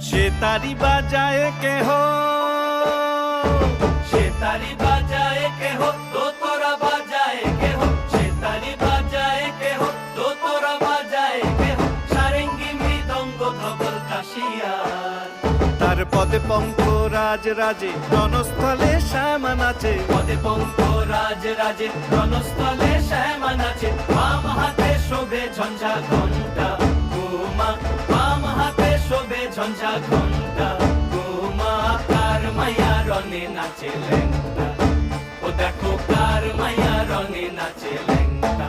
সে তারি বাজায় কেহ, সে তারি বাজায় কেহ, দোতরা বাজায় কেহ, সে তারি বাজায় কেহ, দোতরা বাজায় কেহ, সারেঙ্গি মৃদঙ্গ ধবল কাশিয়ার। তার পদে পঙ্ক রাজ রাজে, রণস্থলে শ্যামা নাচে। পদে পঙ্ক রাজ রাজে, রণস্থলে শ্যামা নাচে। বাম হাতে শোভে ঝঞ্ঝা ঘণ্টা গোমা, বাম হাতে শোভে ঝঞ্ঝা ঘণ্টা গোমা। কার মাইয়া রনে নাচে ল্যাংটা, ও দেখো কার মাইয়া রনে নাচে ল্যাংটা।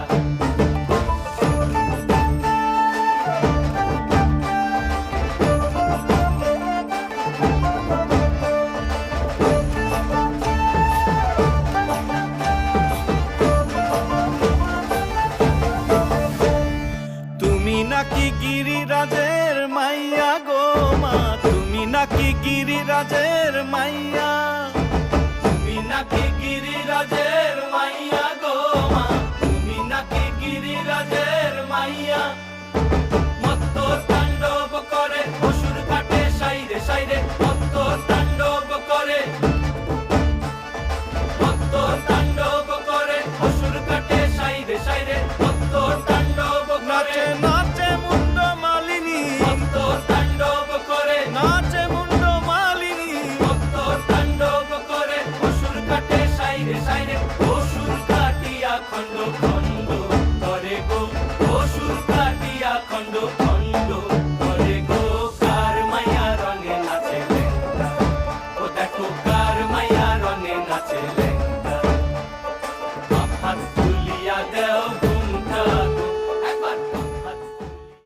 তুমি নাকি গিরিরাজের মাইয়া গো মা, তুমি নাকি গিরিরাজের মাইয়া। তুমি নাকি গিরিরাজের